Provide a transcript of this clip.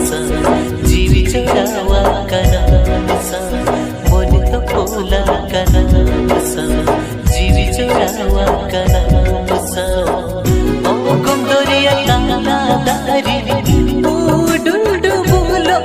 सा जीवी चढ़ावा कना सा मोने तो खोला कना सा जीवी चढ़ावा कना सा ओ कुम दरिया ताना दारी डुडु बुलो